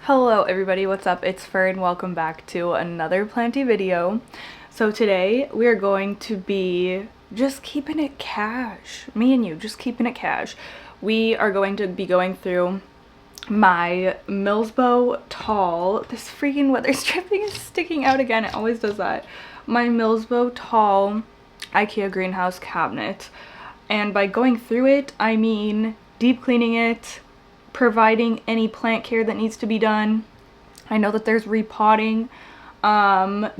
Hello everybody, what's up? It's Fur and welcome back to another Planty video. So today we are going to be just keeping it cash. Me and you, just keeping it cash. We are going to be going through my Millsbo Tall. This freaking weather stripping is sticking out again. It always does that. My Millsbo Tall IKEA greenhouse cabinet. And by going through it, I mean deep cleaning it, providing any plant care that needs to be done. I know that there's repotting. I want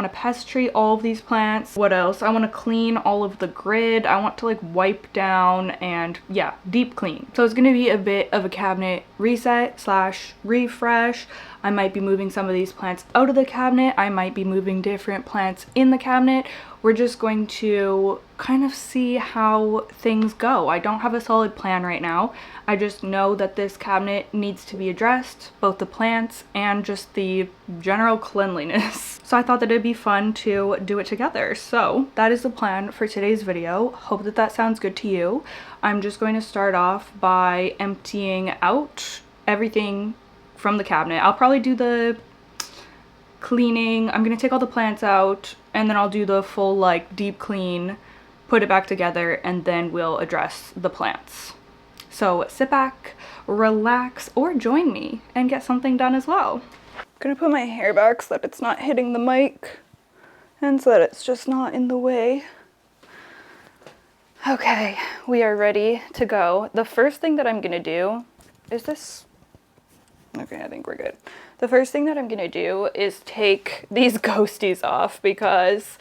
to pest treat all of these plants. What else? I want to clean all of the grid. I want to like wipe down and yeah, deep clean. So it's going to be a bit of a cabinet reset slash refresh. I might be moving some of these plants out of the cabinet. I might be moving different plants in the cabinet. We're just going to kind of see how things go. I don't have a solid plan right now. I just know that this cabinet needs to be addressed, both the plants and just the general cleanliness. So I thought that it'd be fun to do it together. So that is the plan for today's video. Hope that that sounds good to you. I'm just going to start off by emptying out everything from the cabinet. I'll probably do the cleaning. I'm gonna take all the plants out and then I'll do the full like deep clean, put it back together, and then we'll address the plants. So sit back, relax, or join me and get something done as well. I'm gonna put my hair back so that it's not hitting the mic and so that it's just not in the way. Okay, we are ready to go. The first thing that I'm gonna do is this. Okay, I think we're good. The first thing that I'm gonna do is take these ghosties off because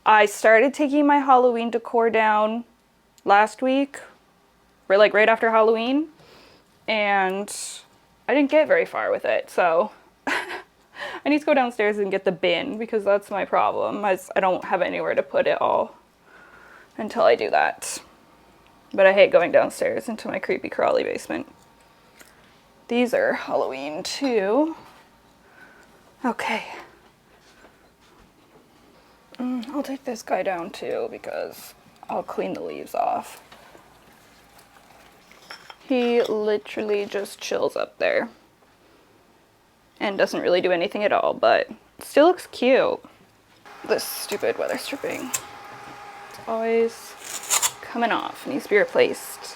I started taking my Halloween decor down last week, like right after Halloween, and I didn't get very far with it, so I need to go downstairs and get the bin because that's my problem. I don't have anywhere to put it all until I do that. But I hate going downstairs into my creepy crawly basement. These are Halloween too. Okay. I'll take this guy down too because I'll clean the leaves off. He literally just chills up there and doesn't really do anything at all, but still looks cute. This stupid weather stripping. It's always coming off. Needs to be replaced.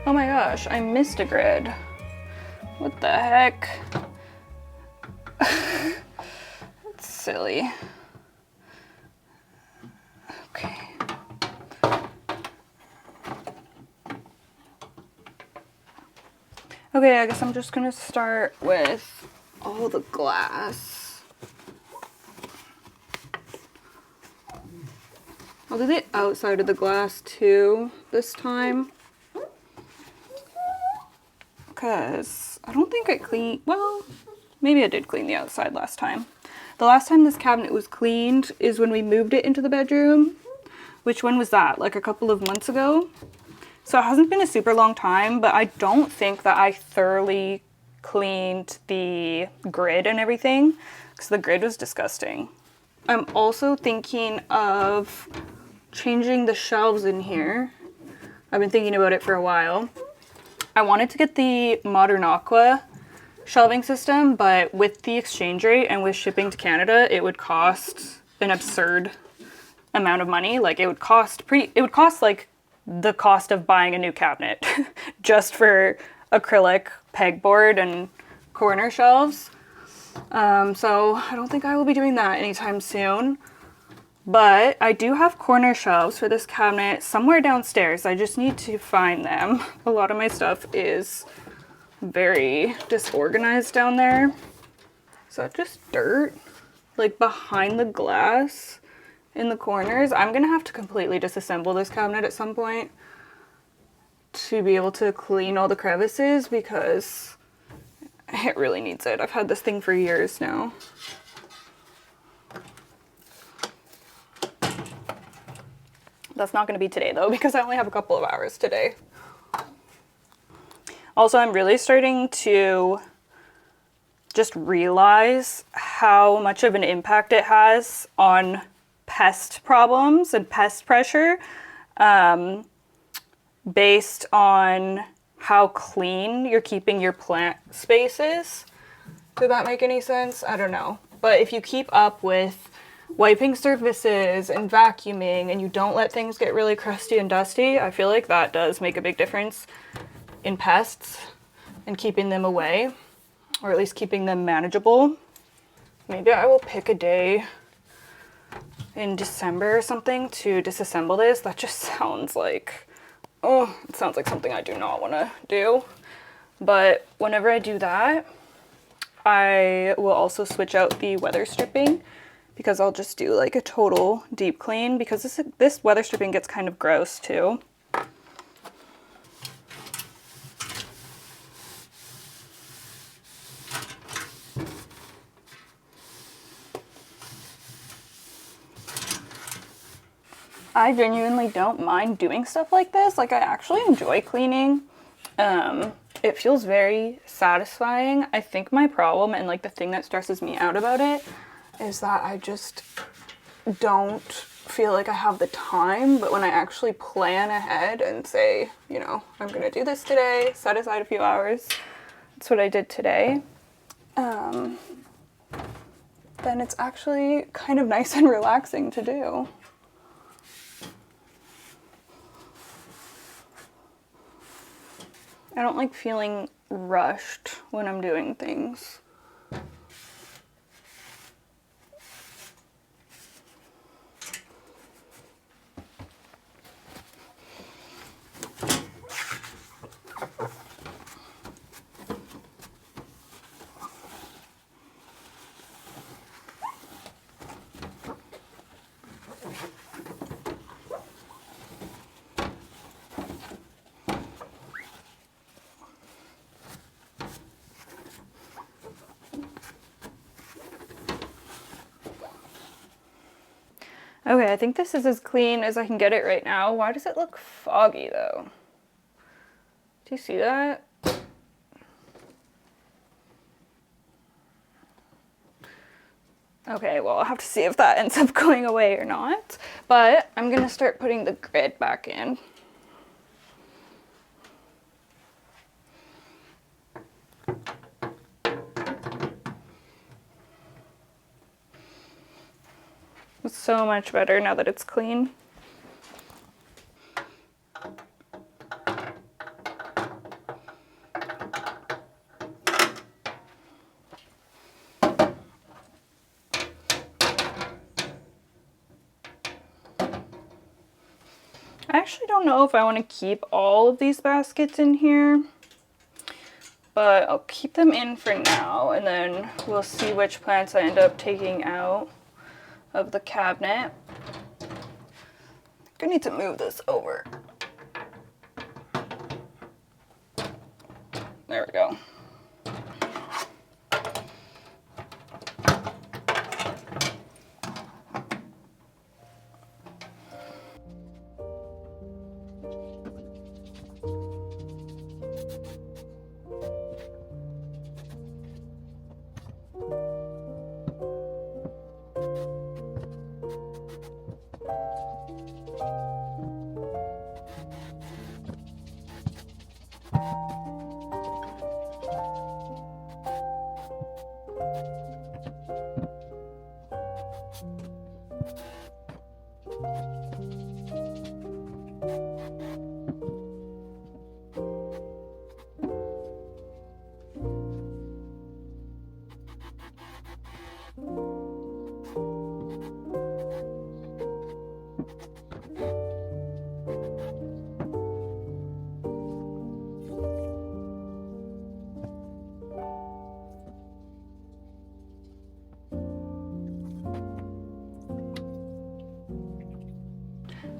Oh my gosh, I missed a grid. What the heck? That's silly. Okay. Okay, I guess I'm just gonna start with all the glass. I'll do the outside of the glass too this time. Because I don't think I cleaned, well, maybe I did clean the outside last time. The last time this cabinet was cleaned is when we moved it into the bedroom. Which one was that? Like a couple of months ago? So it hasn't been a super long time, but I don't think that I thoroughly cleaned the grid and everything, because the grid was disgusting. I'm also thinking of changing the shelves in here. I've been thinking about it for a while. I wanted to get the Modern Aqua shelving system, but with the exchange rate and with shipping to Canada, it would cost an absurd amount of money. Like it would cost like the cost of buying a new cabinet just for acrylic pegboard and corner shelves. So I don't think I will be doing that anytime soon. But I do have corner shelves for this cabinet somewhere downstairs. I just need to find them. A lot of my stuff is very disorganized down there. Is that just dirt? Like behind the glass in the corners? I'm gonna have to completely disassemble this cabinet at some point to be able to clean all the crevices because it really needs it. I've had this thing for years now. That's not going to be today though, because I only have a couple of hours today. Also, I'm really starting to just realize how much of an impact it has on pest problems and pest pressure, based on how clean you're keeping your plant spaces. Did that make any sense? I don't know. But if you keep up with wiping surfaces and vacuuming and you don't let things get really crusty and dusty, I feel like that does make a big difference in pests and keeping them away, or at least keeping them manageable. Maybe I will pick a day in December or something to disassemble this. That just sounds like, oh, it sounds like something I do not want to do. But whenever I do that, I will also switch out the weather stripping, because I'll just do like a total deep clean, because this weather stripping gets kind of gross too. I genuinely don't mind doing stuff like this. Like I actually enjoy cleaning. It feels very satisfying. I think my problem and like the thing that stresses me out about it is that I just don't feel like I have the time. But when I actually plan ahead and say, you know, I'm gonna do this today, set aside a few hours, that's what I did today, then it's actually kind of nice and relaxing to do. I don't like feeling rushed when I'm doing things. Okay, I think this is as clean as I can get it right now. Why does it look foggy though? Do you see that? Okay, well, I'll have to see if that ends up going away or not. But I'm gonna start putting the grid back in. It's so much better now that it's clean. I actually don't know if I want to keep all of these baskets in here, but I'll keep them in for now, and then we'll see which plants I end up taking out of the cabinet. I need to move this over. There we go.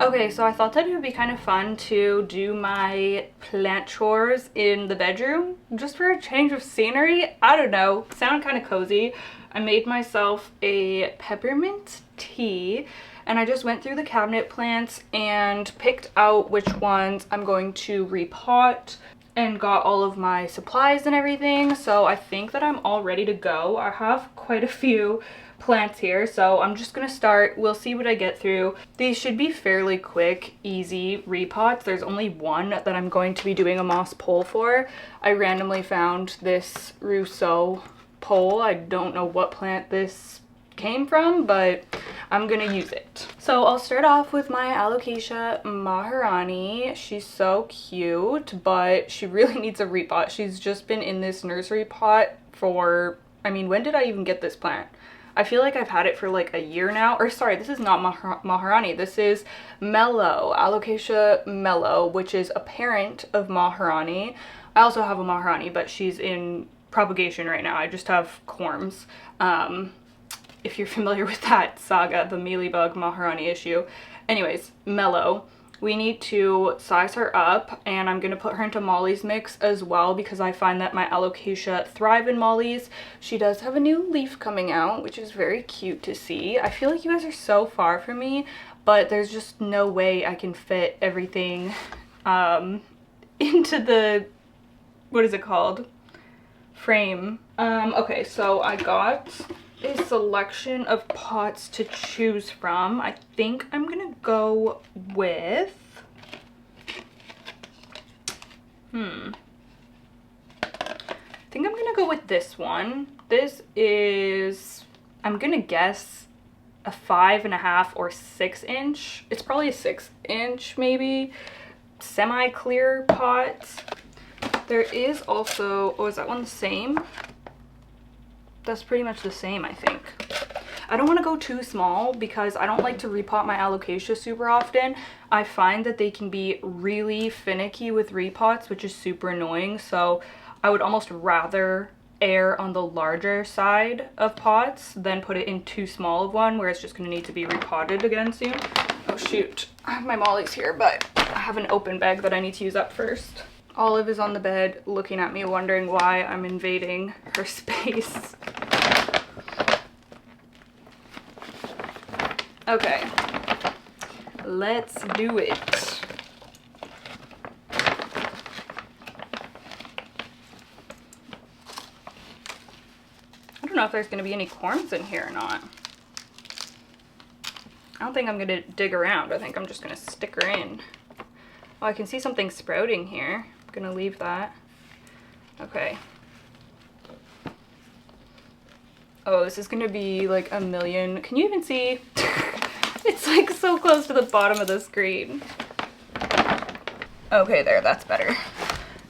Okay, so I thought that it would be kind of fun to do my plant chores in the bedroom just for a change of scenery. I don't know, sound kind of cozy. I made myself a peppermint tea and I just went through the cabinet plants and picked out which ones I'm going to repot and got all of my supplies and everything. So I think that I'm all ready to go. I have quite a few plants here, so I'm just gonna start. We'll see what I get through. These should be fairly quick, easy repots. There's only one that I'm going to be doing a moss pole for. I randomly found this Rousseau pole. I don't know what plant this came from, but I'm gonna use it. So I'll start off with my Alocasia Maharani. She's so cute, but she really needs a repot. She's just been in this nursery pot for, I mean, when did I even get this plant? I feel like I've had it for like a year now. Or sorry, this is not Maharani. This is Mellow, Alocasia Mellow, which is a parent of Maharani. I also have a Maharani, but she's in propagation right now. I just have corms. If you're familiar with that saga, the mealybug Maharani issue. Anyways, Mellow. We need to size her up, and I'm gonna put her into Molly's mix as well because I find that my Alocasia thrive in Molly's. She does have a new leaf coming out, which is very cute to see. I feel like you guys are so far from me, but there's just no way I can fit everything into the, what is it called? Frame. Okay, so I got a selection of pots to choose from. I think I'm gonna go with I think I'm gonna go with this one. This is, I'm gonna guess, a 5.5 or 6 inch. It's probably a 6-inch maybe, semi-clear pot. There is also, oh, is that one the same? That's pretty much the same, I think. I don't want to go too small because I don't like to repot my Alocasia super often. I find that they can be really finicky with repots, which is super annoying. So I would almost rather err on the larger side of pots than put it in too small of one where it's just going to need to be repotted again soon. Oh shoot, I have my mollies here, but I have an open bag that I need to use up first. Olive is on the bed looking at me, wondering why I'm invading her space. Okay, let's do it. I don't know if there's going to be any corms in here or not. I don't think I'm going to dig around. I think I'm just going to stick her in. Oh, I can see something sprouting here. I'm going to leave that. Okay. Oh, this is going to be like a million. Can you even see? It's like so close to the bottom of the screen. Okay, there, that's better.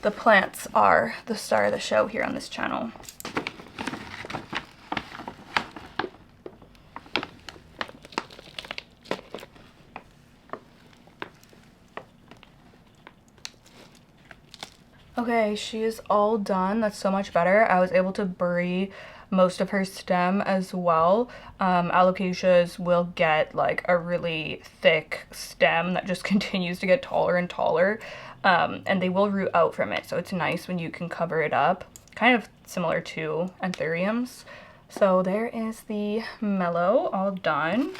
The plants are the star of the show here on this channel. Okay, she is all done. That's so much better. I was able to bury most of her stem as well. Alocasias will get like a really thick stem that just continues to get taller and taller, and they will root out from it, so it's nice when you can cover it up. Kind of similar to anthuriums. So there is the Mellow all done.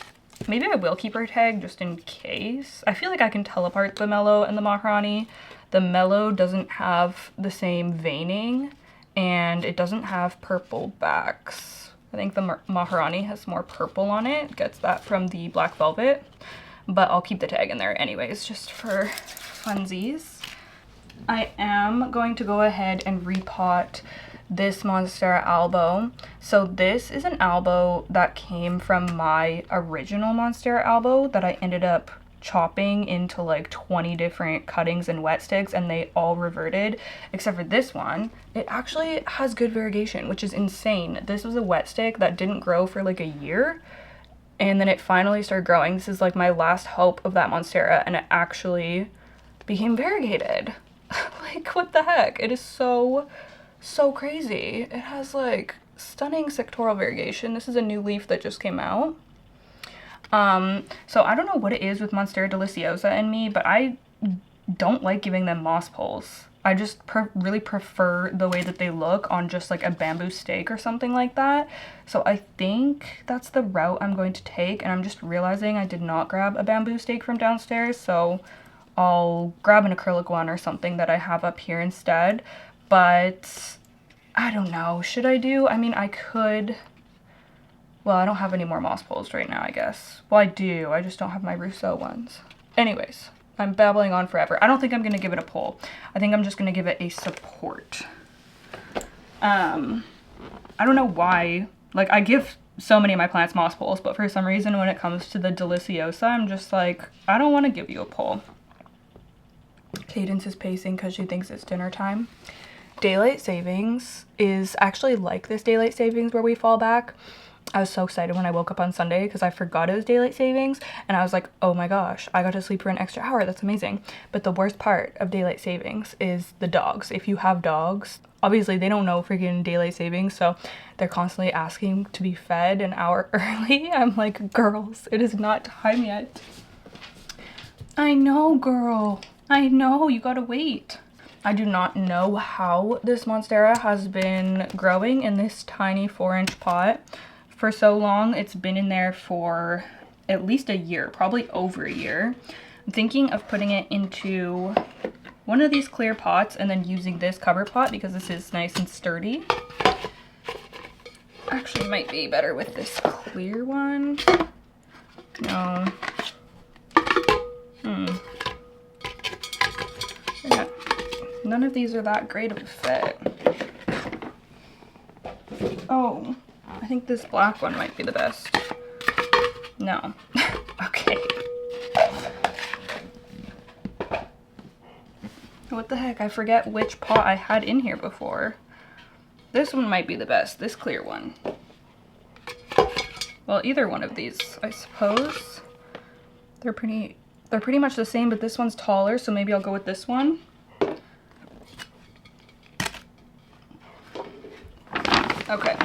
Maybe I will keep her tag just in case. I feel like I can tell apart the Mellow and the Maharani. The Mellow doesn't have the same veining, and it doesn't have purple backs. I think the Maharani has more purple on it. Gets that from the Black Velvet, but I'll keep the tag in there anyways, just for funsies. I am going to go ahead and repot this Monstera Albo. So this is an Albo that came from my original Monstera Albo that I ended up chopping into like 20 different cuttings and wet sticks, and they all reverted except for this one. It actually has good variegation, which is insane. This was a wet stick that didn't grow for like a year, and then it finally started growing. This is like my last hope of that Monstera, and it actually became variegated. Like, what the heck? It is so crazy. It has like stunning sectoral variegation. This is a new leaf that just came out. So I don't know what it is with Monstera deliciosa and me, but I don't like giving them moss poles. I just really prefer the way that they look on just like a bamboo stake or something like that. So I think that's the route I'm going to take, and I'm just realizing I did not grab a bamboo stake from downstairs, so I'll grab an acrylic one or something that I have up here instead. But I don't know, should I do? I mean, I could. Well, I don't have any more moss poles right now, I guess. Well, I do, I just don't have my Rousseau ones. Anyways, I'm babbling on forever. I don't think I'm gonna give it a pole. I think I'm just gonna give it a support. I don't know why. Like, I give so many of my plants moss poles, but for some reason when it comes to the deliciosa, I'm just like, I don't want to give you a pole. Cadence is pacing because she thinks it's dinner time. Daylight savings is actually like this daylight savings where we fall back. I was so excited when I woke up on Sunday because I forgot it was daylight savings, and I was like, oh my gosh, I got to sleep for an extra hour. That's amazing. But the worst part of daylight savings is the dogs. If you have dogs, obviously they don't know freaking daylight savings, so they're constantly asking to be fed an hour early. I'm like, girls, it is not time yet. I know, girl. I know, you gotta wait. I do not know how this Monstera has been growing in this tiny 4-inch pot for so long. It's been in there for at least a year, probably over a year. I'm thinking of putting it into one of these clear pots and then using this cover pot because this is nice and sturdy. Actually, might be better with this clear one. No. None of these are that great of a fit. Oh, I think this black one might be the best. No. Okay. What the heck? I forget which pot I had in here before. This one might be the best, this clear one. Well, either one of these, I suppose. They're pretty much the same, but this one's taller, so maybe I'll go with this one. Okay.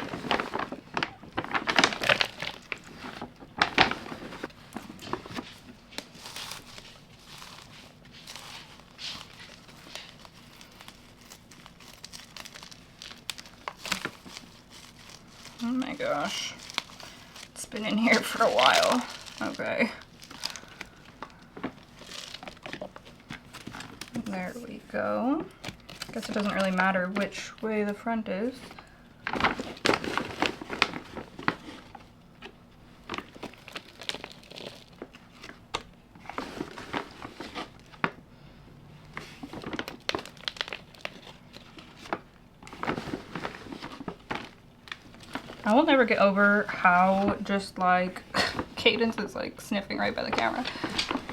Oh my gosh. It's been in here for a while. Okay. There we go. Guess it doesn't really matter which way the front is. I will never get over how just like, Cadence is like sniffing right by the camera.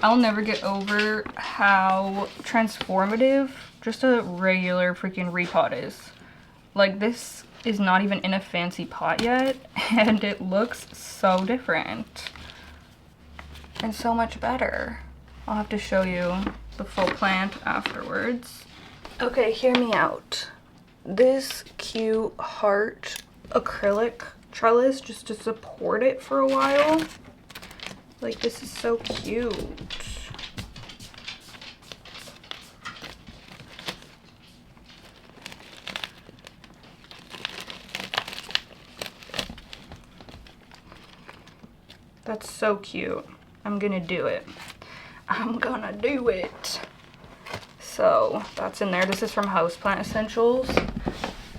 I'll never get over how transformative just a regular freaking repot is. Like, this is not even in a fancy pot yet, and it looks so different and so much better. I'll have to show you the full plant afterwards. Okay, hear me out. This cute heart acrylic trellis just to support it for a while. Like, this is so cute. That's so cute. I'm gonna do it. I'm gonna do it. So that's in there. This is from Houseplant Essentials.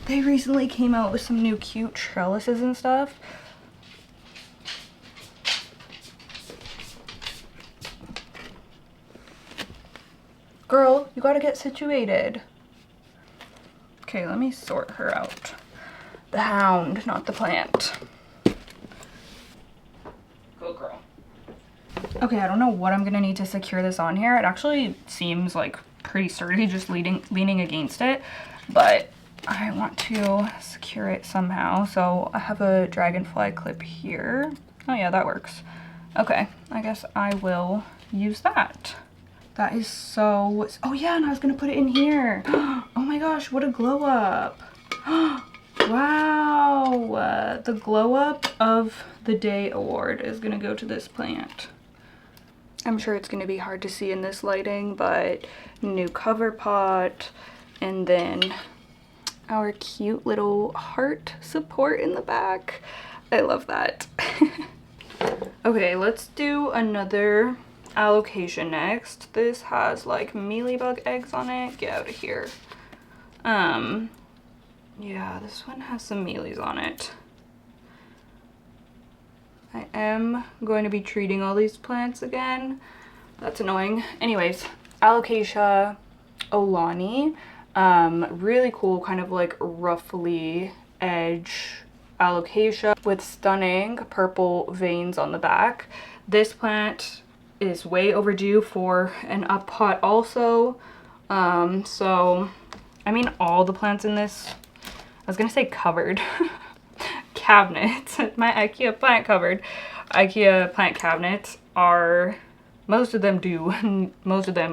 They recently came out with some new cute trellises and stuff. Girl, you gotta get situated. Okay, let me sort her out. The hound, not the plant. Good girl. Okay, I don't know what I'm gonna need to secure this on here. It actually seems like pretty sturdy, just leaning against it, but I want to secure it somehow. So I have a dragonfly clip here. Oh yeah, that works. Okay, I guess I will use that. That is so, oh yeah, and I was gonna put it in here. Oh my gosh, what a glow up. Wow, the glow up of the day award is gonna go to this plant. I'm sure it's gonna be hard to see in this lighting, but new cover pot, and then our cute little heart support in the back. I love that. Okay, let's do another allocation next. This has like mealybug eggs on it. Get out of here. Yeah, this one has some mealies on it. I am going to be treating all these plants again. That's annoying. Anyways, Alocasia Olani. Really cool, kind of like ruffly edge alocasia with stunning purple veins on the back. This plant is way overdue for an up pot also. So, I mean, all the plants in this, I was gonna say covered, cabinets, my IKEA plant cupboard, IKEA plant cabinets are, most of them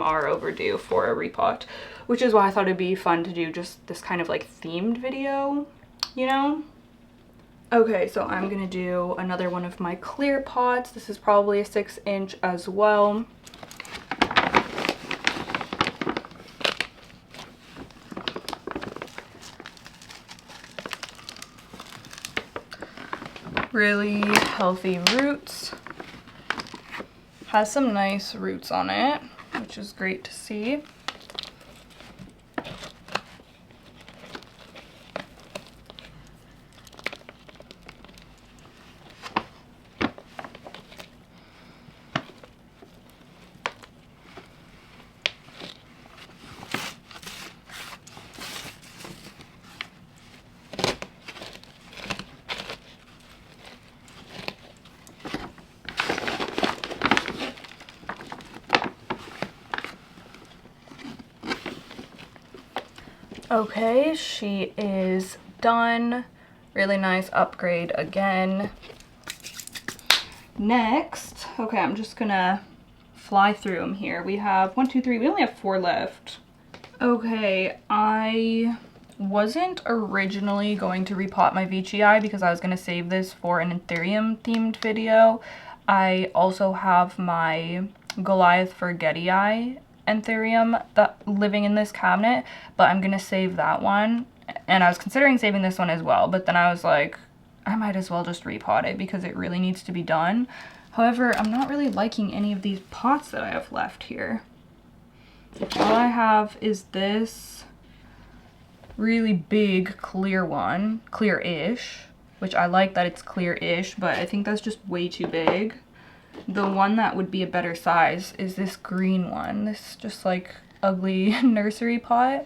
are overdue for a repot, which is why I thought it'd be fun to do just this kind of like themed video, you know? Okay, so I'm gonna do another one of my clear pots. This is probably a 6-inch as well. Really healthy roots. Has some nice roots on it, which is great to see. Okay, she is done. Really nice upgrade again. Next, okay, I'm just gonna fly through them here. We have 1, 2, 3, we only have 4 left. Okay, I wasn't originally going to repot my Veitchii because I was gonna save this for an Ethereum themed video. I also have my Goliath Forgetii Anthurium that living in this cabinet, but I'm gonna save that one, and I was considering saving this one as well, but then I was like, I might as well just repot it because it really needs to be done. However, I'm not really liking any of these pots that I have left here. All I have is this really big clear one, clear-ish, which I like that it's clear-ish, but I think that's just way too big. The one that would be a better size is this green one, this just like ugly nursery pot,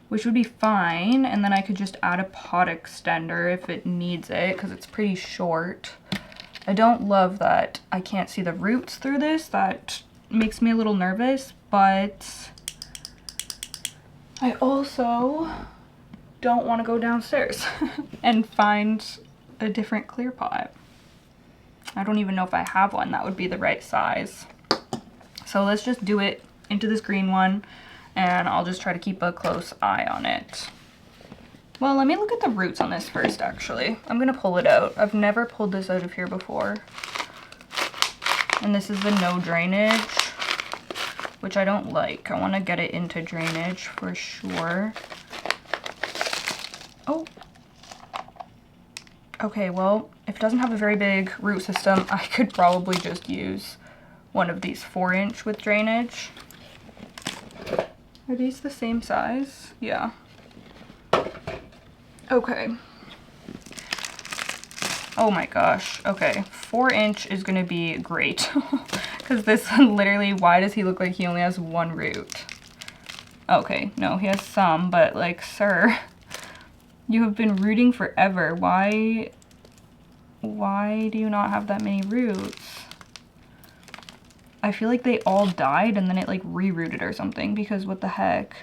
which would be fine, and then I could just add a pot extender if it needs it because it's pretty short. I don't love that I can't see the roots through this. That makes me a little nervous, but I also don't want to go downstairs and find a different clear pot. I don't even know if I have one that would be the right size. So let's just do it into this green one, and I'll just try to keep a close eye on it. Well, let me look at the roots on this first, actually. I'm gonna pull it out. I've never pulled this out of here before. And this is the no drainage, which I don't like. I wanna get it into drainage for sure. Oh. Okay, well, if it doesn't have a very big root system, I could probably just use one of these 4-inch with drainage. Are these the same size? Yeah. Okay. Oh my gosh. Okay. 4-inch is gonna be great. Because this literally, why does he look like he only has one root? Okay, no, he has some, but like, sir, you have been rooting forever. Why do you not have that many roots? I feel like they all died and then it like rerooted or something, because what the heck?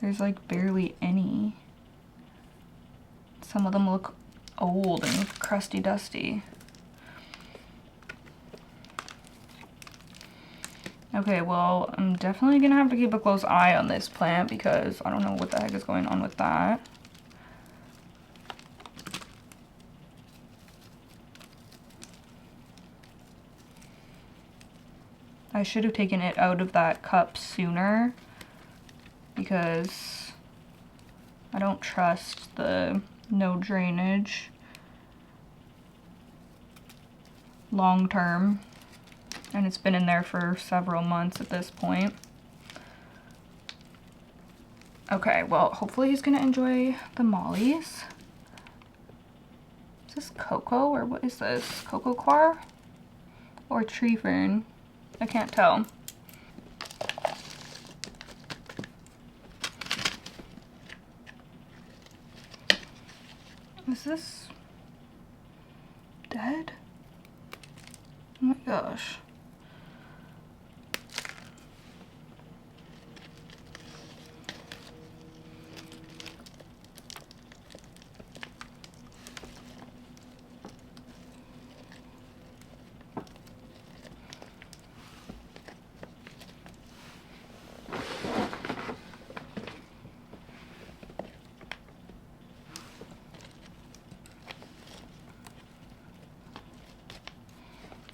There's like barely any. Some of them look old and crusty dusty. Okay, well, I'm definitely gonna have to keep a close eye on this plant because I don't know what the heck is going on with that. I should have taken it out of that cup sooner because I don't trust the no drainage long term, and it's been in there for several months at this point. Okay, well, hopefully he's gonna enjoy the mollies. Is this cocoa or what is this? Cocoa coir or tree fern? I can't tell. Is this dead? Oh my gosh.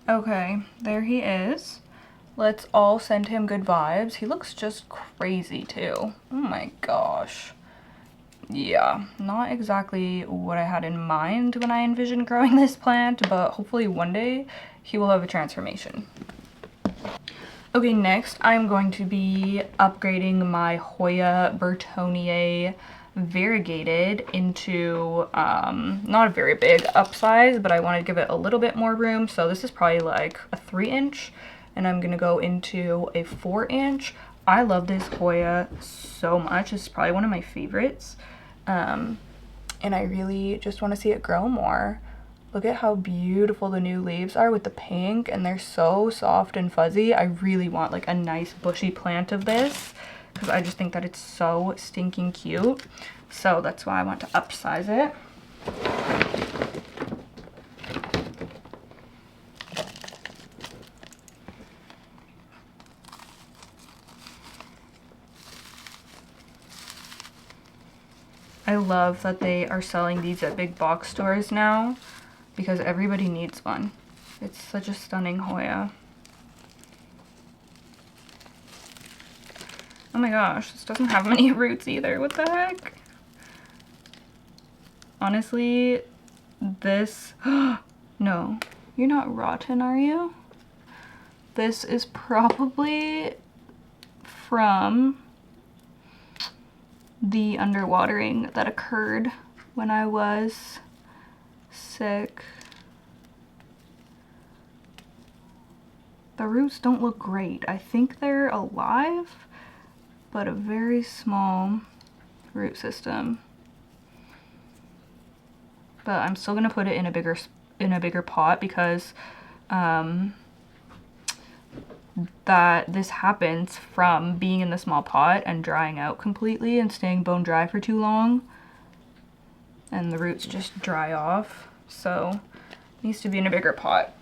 Okay, there he is. Let's all send him good vibes. He looks just crazy too. Oh my gosh. Yeah, not exactly what I had in mind when I envisioned growing this plant, but hopefully one day he will have a transformation. Okay, next I'm going to be upgrading my Hoya Bertonier variegated into not a very big upsize, but I want to give it a little bit more room. So this is probably like a 3-inch, and I'm gonna go into a 4-inch. I love this Hoya so much. It's probably one of my favorites, and I really just want to see it grow more. Look at how beautiful the new leaves are with the pink, and they're so soft and fuzzy. I really want like a nice bushy plant of this because I just think that it's so stinking cute. So that's why I want to upsize it. I love that they are selling these at big box stores now because everybody needs one. It's such a stunning Hoya. Oh my gosh, this doesn't have many roots either. What the heck? Honestly, this... No, you're not rotten, are you? This is probably from the underwatering that occurred when I was sick. The roots don't look great. I think they're alive, but a very small root system. But I'm still gonna put it in a bigger pot because that this happens from being in the small pot and drying out completely and staying bone dry for too long, and the roots just dry off. So it needs to be in a bigger pot.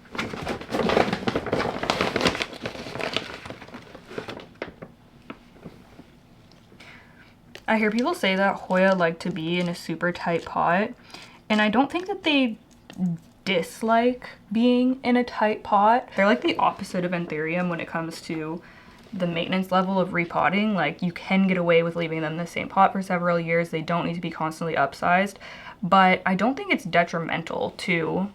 I hear people say that Hoya like to be in a super tight pot, and I don't think that they dislike being in a tight pot. They're like the opposite of Anthurium when it comes to the maintenance level of repotting. Like, you can get away with leaving them in the same pot for several years. They don't need to be constantly upsized, but I don't think it's detrimental to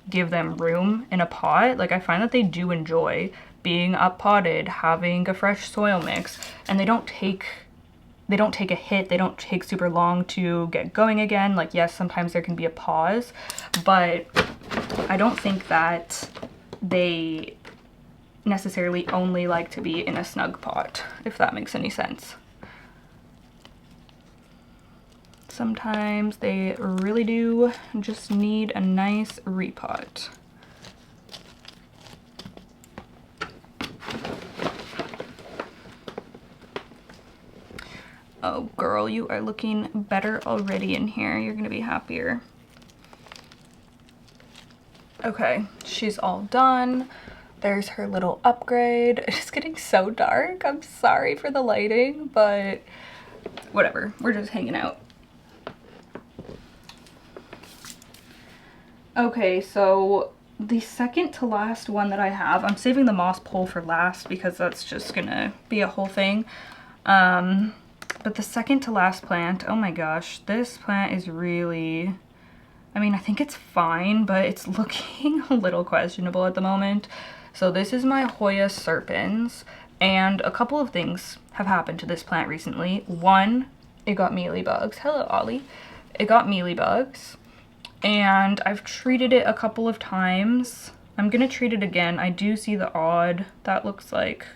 give them room in a pot. Like, I find that they do enjoy being up potted, having a fresh soil mix, and they don't take a hit, they don't take super long to get going again. Like, yes, sometimes there can be a pause, but I don't think that they necessarily only like to be in a snug pot, if that makes any sense. Sometimes they really do just need a nice repot. Oh girl, you are looking better already in here. You're gonna be happier. Okay, she's all done. There's her little upgrade. It's getting so dark. I'm sorry for the lighting, but whatever. We're just hanging out. Okay, so the second to last one that I have, I'm saving the moss pole for last because that's just gonna be a whole thing. But the second to last plant, oh my gosh, this plant is really, I mean, I think it's fine, but it's looking a little questionable at the moment. So this is my Hoya serpens, and a couple of things have happened to this plant recently. One, it got mealybugs. Hello, Ollie. It got mealybugs, and I've treated it a couple of times. I'm gonna treat it again. I do see the odd, that looks like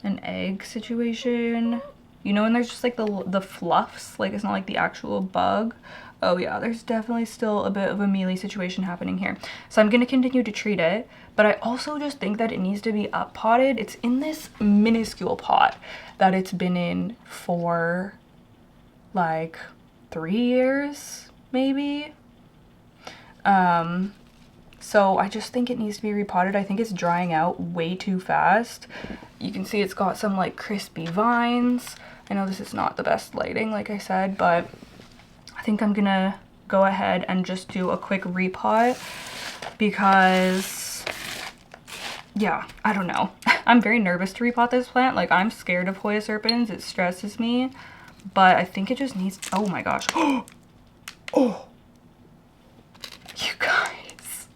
an egg situation. You know, and there's just like the fluffs, like it's not like the actual bug. Oh yeah, there's definitely still a bit of a mealy situation happening here. So I'm gonna continue to treat it, but I also just think that it needs to be up potted. It's in this minuscule pot that it's been in for like 3 years, maybe. So I just think it needs to be repotted. I think it's drying out way too fast. You can see it's got some like crispy vines. I know this is not the best lighting, like I said, but I think I'm gonna go ahead and just do a quick repot because, yeah, I don't know. I'm very nervous to repot this plant. Like, I'm scared of Hoya serpens. It stresses me, but I think it just needs, oh my gosh. Oh, you guys.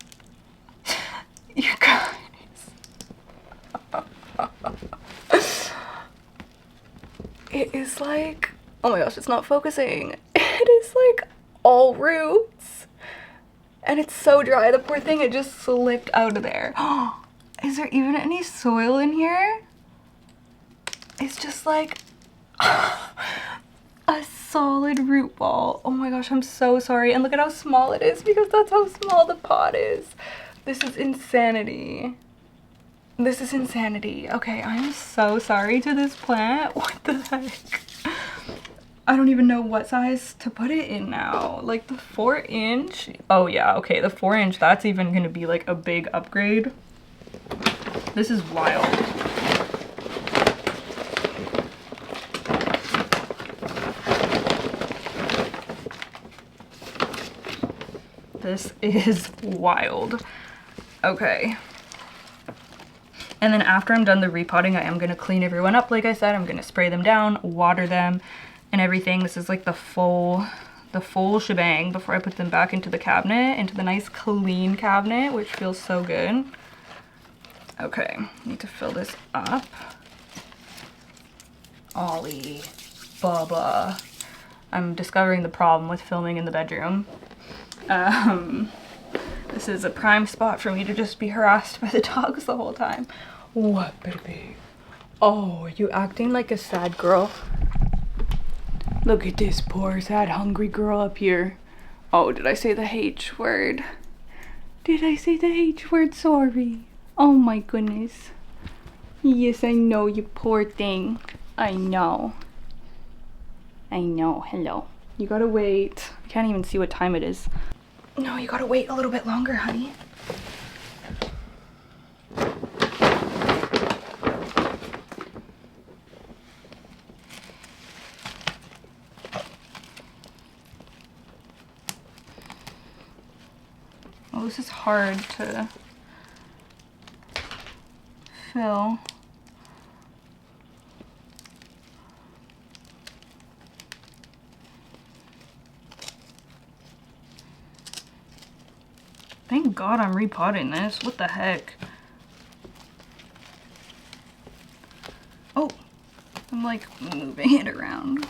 You guys. It is like, oh my gosh, it's not focusing. It is like all roots. And it's so dry. The poor thing, it just slipped out of there. Is there even any soil in here? It's just like a solid root ball. Oh my gosh, I'm so sorry. And look at how small it is because that's how small the pot is. This is insanity. This is insanity. Okay, I'm so sorry to this plant. What the heck? I don't even know what size to put it in now. Like the 4-inch? Oh yeah, okay, the 4-inch, that's even gonna be like a big upgrade. This is wild. This is wild. Okay. And then after I'm done the repotting, I am gonna clean everyone up. Like I said, I'm gonna spray them down, water them, and everything. This is like the full shebang before I put them back into the cabinet, into the nice clean cabinet, which feels so good. Okay, need to fill this up. Ollie, Bubba. I'm discovering the problem with filming in the bedroom. This is a prime spot for me to just be harassed by the dogs the whole time. What, baby? Oh, you acting like a sad girl? Look at this poor, sad, hungry girl up here. Oh, did I say the H word? Did I say the H word? Sorry. Oh my goodness. Yes, I know, you poor thing. I know. I know. Hello. You gotta wait. I can't even see what time it is. No, you gotta wait a little bit longer, honey. this is hard to fill. Thank God I'm repotting this. What the heck? Oh, I'm like moving it around.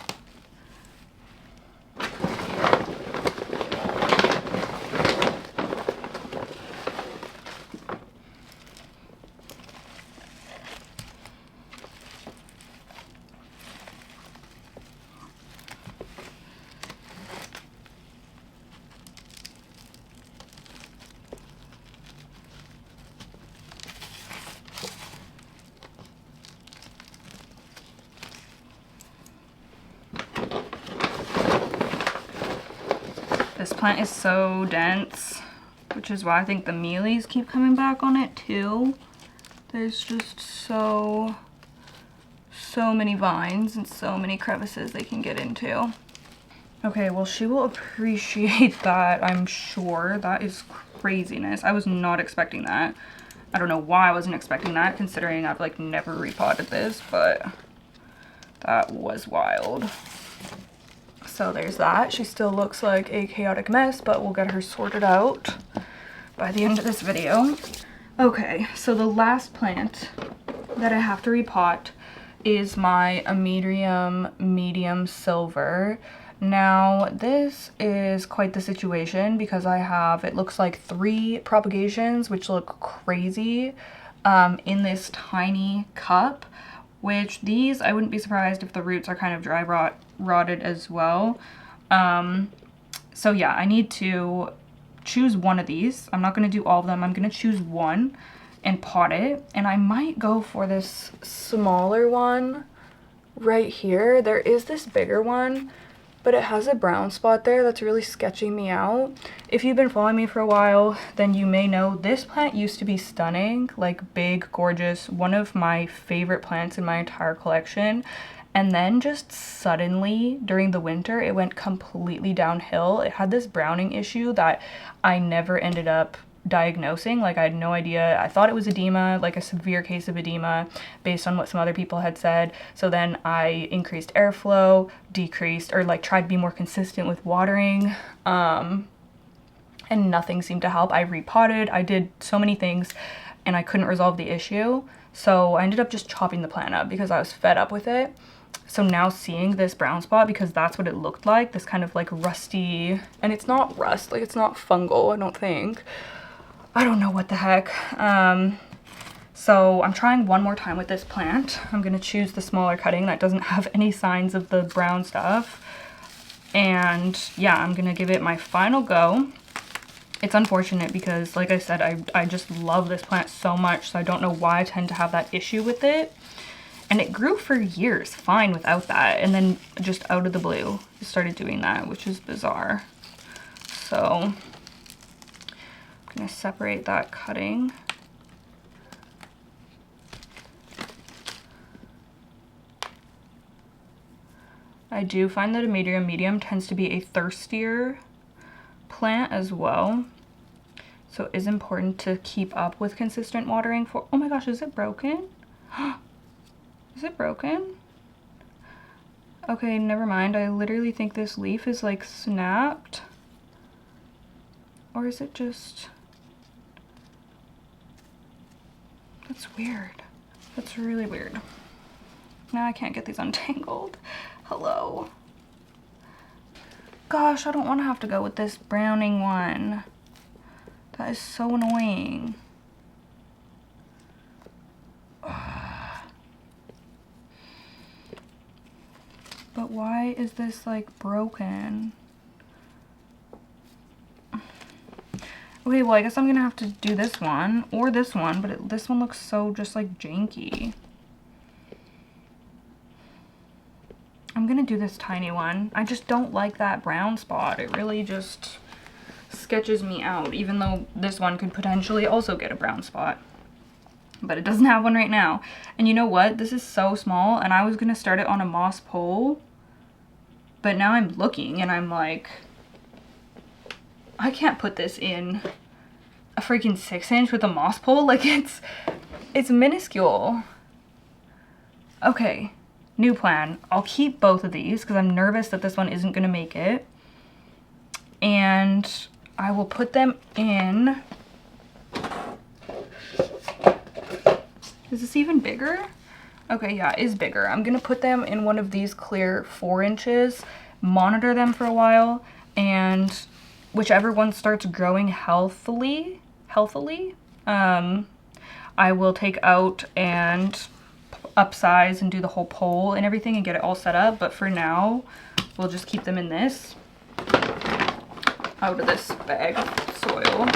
This plant is so dense, which is why I think the mealies keep coming back on it too. There's just so many vines and so many crevices they can get into. Okay, well, she will appreciate that, I'm sure. That is craziness. I was not expecting that. I don't know why I wasn't expecting that, considering I've like never repotted this, but that was wild. So there's that. She still looks like a chaotic mess, but we'll get her sorted out by the end of this video. Okay, so the last plant that I have to repot is my medium silver. Now this is quite the situation because I have, it looks like 3 propagations, which look crazy, in this tiny cup, which these, I wouldn't be surprised if the roots are kind of dry rotted as well. So yeah, I need to choose one of these. I'm not going to do all of them. I'm going to choose one and pot it, and I might go for this smaller one right here. There is this bigger one, but it has a brown spot there that's really sketching me out. If you've been following me for a while, then you may know this plant used to be stunning, like big, gorgeous, one of my favorite plants in my entire collection. And then just suddenly during the winter, it went completely downhill. It had this browning issue that I never ended up diagnosing. Like, I had no idea. I thought it was edema, like a severe case of edema based on what some other people had said. So then I increased airflow, decreased, or like tried to be more consistent with watering, and nothing seemed to help. I repotted, I did so many things, and I couldn't resolve the issue. So I ended up just chopping the plant up because I was fed up with it. So now seeing this brown spot, because that's what it looked like, this kind of like rusty, and it's not rust, like it's not fungal, I don't think. I don't know what the heck. So I'm trying one more time with this plant. I'm gonna choose the smaller cutting that doesn't have any signs of the brown stuff. And yeah, I'm gonna give it my final go. It's unfortunate because, like I said, I just love this plant so much, so I don't know why I tend to have that issue with it. And it grew for years fine without that, and then just out of the blue, it started doing that, which is bizarre. So I'm gonna separate that cutting. I do find that a medium tends to be a thirstier plant as well. So it is important to keep up with consistent watering for, oh my gosh, is it broken? Is it broken? Okay, never mind. I literally think this leaf is like snapped. Or is it just... That's weird. That's really weird. Now I can't get these untangled. Hello. Gosh, I don't want to have to go with this browning one. That is so annoying. But why is this like broken? Okay, well I guess I'm gonna have to do this one or this one, but this one looks so just like janky. I'm gonna do this tiny one. I just don't like that brown spot. It really just sketches me out, even though this one could potentially also get a brown spot. But it doesn't have one right now. And you know what? This is so small, and I was gonna start it on a moss pole, but now I'm looking and I'm like, I can't put this in a freaking 6-inch with a moss pole. Like it's minuscule. Okay, new plan. I'll keep both of these because I'm nervous that this one isn't gonna make it. And I will put them in. Is this even bigger? Okay, yeah, it is bigger. I'm gonna put them in one of these clear 4 inches, monitor them for a while, and whichever one starts growing healthily, I will take out and upsize and do the whole pole and everything and get it all set up. But for now, we'll just keep them in this, out of this bag of soil.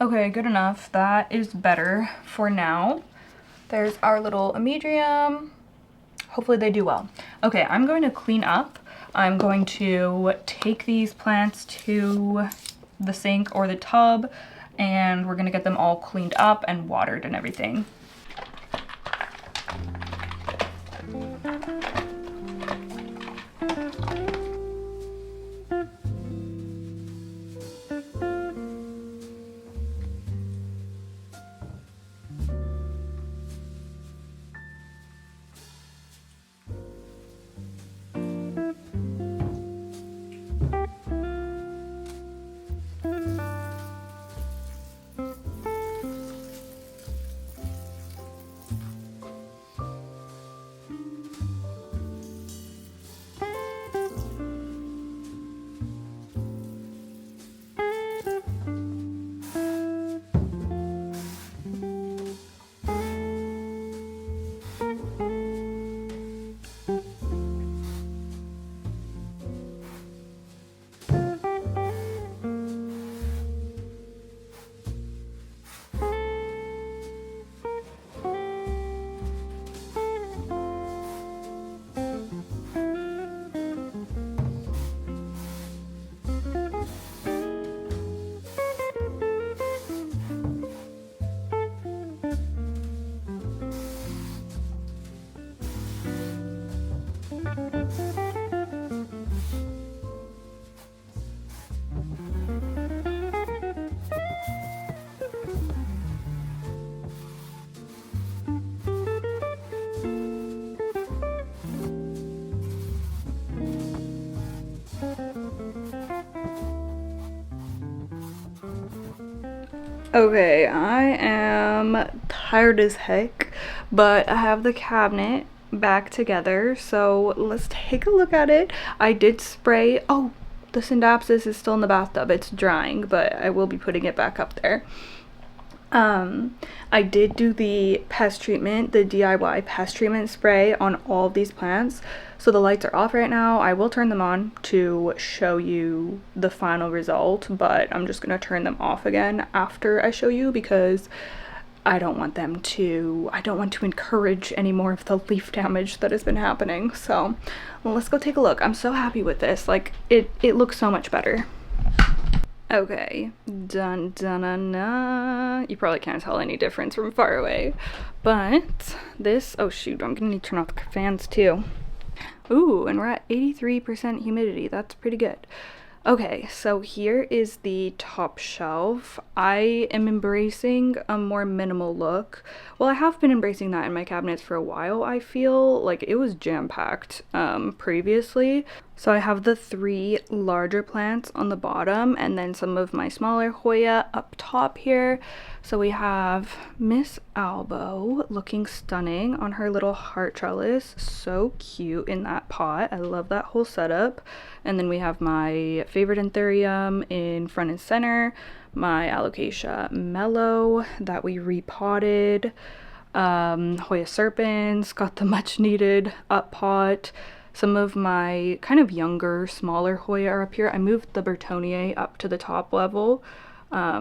Okay, good enough. That is better for now. There's our little Amedrium. Hopefully they do well. Okay, I'm going to clean up. I'm going to take these plants to the sink or the tub, and we're gonna get them all cleaned up and watered and everything. Okay, I am tired as heck, but I have the cabinet back together, so let's take a look at it. I did spray, oh, the Syndapsis is still in the bathtub. It's drying, but I will be putting it back up there. I did do the pest treatment, the DIY pest treatment spray on all of these plants. So the lights are off right now. I will turn them on to show you the final result, but I'm just gonna turn them off again after I show you because I don't want to encourage any more of the leaf damage that has been happening. So let's go take a look. I'm so happy with this. Like it looks so much better. Okay, dun dun dun dun. You probably can't tell any difference from far away, but this, oh shoot, I'm gonna need to turn off the fans too. Ooh, and we're at 83% humidity. That's pretty good. Okay, so here is the top shelf. I am embracing a more minimal look. Well, I have been embracing that in my cabinets for a while. I feel like it was jam-packed previously. So I have the 3 larger plants on the bottom and then some of my smaller Hoya up top here. So we have Miss Albo looking stunning on her little heart trellis. So cute in that pot. I love that whole setup. And then we have my favorite Anthurium in front and center, my Alocasia Mellow that we repotted, Hoya Serpens, got the much needed up pot. Some of my kind of younger, smaller Hoya are up here. I moved the Bertonier up to the top level. I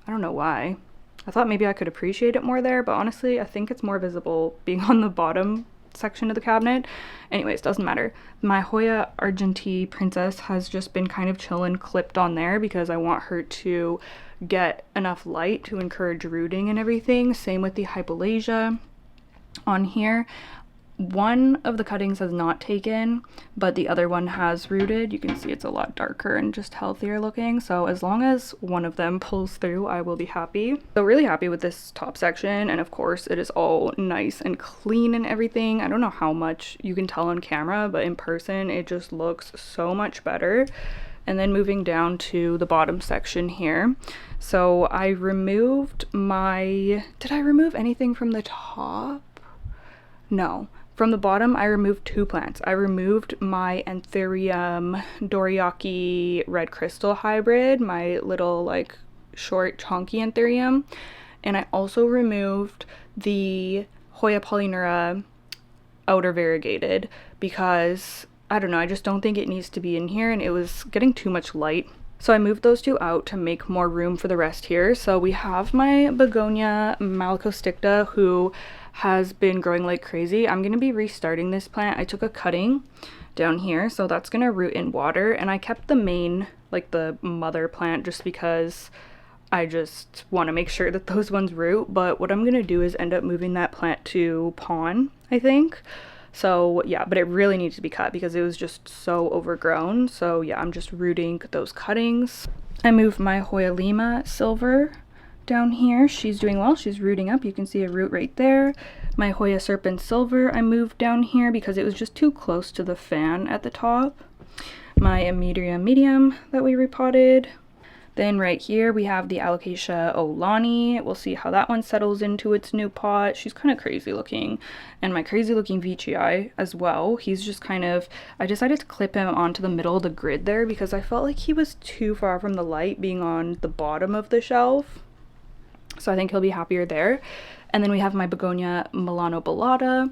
don't know why. I thought maybe I could appreciate it more there, but honestly, I think it's more visible being on the bottom section of the cabinet. Anyways, doesn't matter. My Hoya Argentine Princess has just been kind of chilling clipped on there because I want her to get enough light to encourage rooting and everything. Same with the Hypalasia on here. One of the cuttings has not taken, but the other one has rooted. You can see it's a lot darker and just healthier looking. So as long as one of them pulls through, I will be happy. So really happy with this top section. And of course it is all nice and clean and everything. I don't know how much you can tell on camera, but in person it just looks so much better. And then moving down to the bottom section here. So I removed my, did I remove anything from the top? No. From the bottom, I removed 2 plants. I removed my Anthurium Doriaki Red Crystal Hybrid, my little like short chunky Anthurium. And I also removed the Hoya Polyneura Outer Variegated because, I don't know, I just don't think it needs to be in here and it was getting too much light. So I moved those 2 out to make more room for the rest here. So we have my Begonia Malacosticta, who has been growing like crazy. I'm going to be restarting this plant. I took a cutting down here, so that's going to root in water. And I kept the main, like the mother plant, just because I just want to make sure that those ones root. But what I'm going to do is end up moving that plant to pawn, I think. So yeah, but it really needs to be cut because it was just so overgrown. So yeah, I'm just rooting those cuttings. I moved my Hoya Lima Silver down here. She's doing well. She's rooting up. You can see a root right there. My Hoya Serpent Silver I moved down here because it was just too close to the fan at the top. My Amidia Medium that we repotted. Then right here we have the Alocasia Olani. We'll see how that one settles into its new pot. She's kind of crazy looking. And my crazy looking Veitchii as well. He's just kind of, I decided to clip him onto the middle of the grid there because I felt like he was too far from the light being on the bottom of the shelf. So I think he'll be happier there. And then we have my Begonia Milano Ballata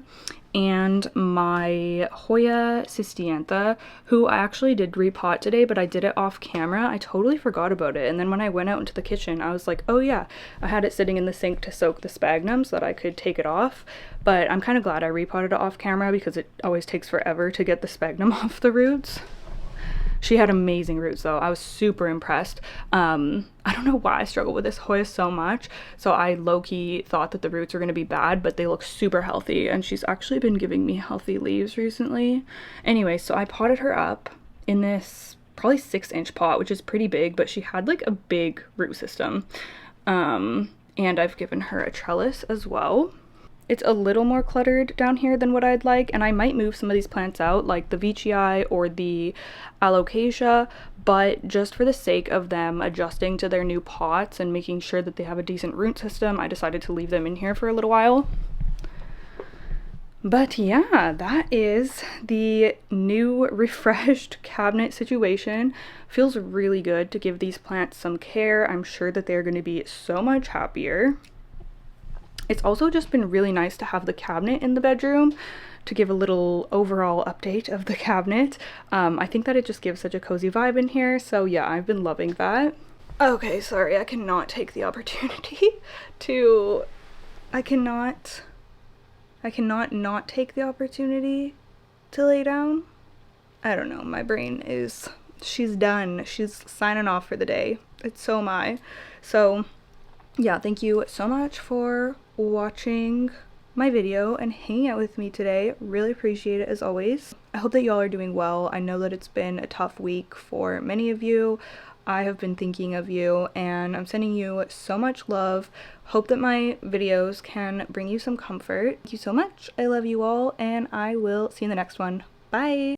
and my Hoya Cystiantha, who I actually did repot today, but I did it off camera. I totally forgot about it. And then when I went out into the kitchen, I was like, oh yeah, I had it sitting in the sink to soak the sphagnum so that I could take it off. But I'm kind of glad I repotted it off camera because it always takes forever to get the sphagnum off the roots. She had amazing roots though. I was super impressed. I don't know why I struggle with this Hoya so much. So I low-key thought that the roots were going to be bad, but they look super healthy. And she's actually been giving me healthy leaves recently. Anyway, so I potted her up in this probably 6-inch pot, which is pretty big, but she had like a big root system. And I've given her a trellis as well. It's a little more cluttered down here than what I'd like, and I might move some of these plants out, like the Veitchii or the Alocasia, but just for the sake of them adjusting to their new pots and making sure that they have a decent root system, I decided to leave them in here for a little while. But yeah, that is the new refreshed cabinet situation. Feels really good to give these plants some care. I'm sure that they're going to be so much happier. It's also just been really nice to have the cabinet in the bedroom to give a little overall update of the cabinet. I think that it just gives such a cozy vibe in here. So yeah, I've been loving that. Okay, sorry, I cannot take the opportunity to, I cannot not take the opportunity to lay down. I don't know, my brain is, she's done. She's signing off for the day. So am I. So yeah, thank you so much for watching my video and hanging out with me today. Really appreciate it as always. I hope that y'all are doing well. I know that it's been a tough week for many of you. I have been thinking of you and I'm sending you so much love. Hope that my videos can bring you some comfort. Thank you so much. I love you all and I will see you in the next one. Bye!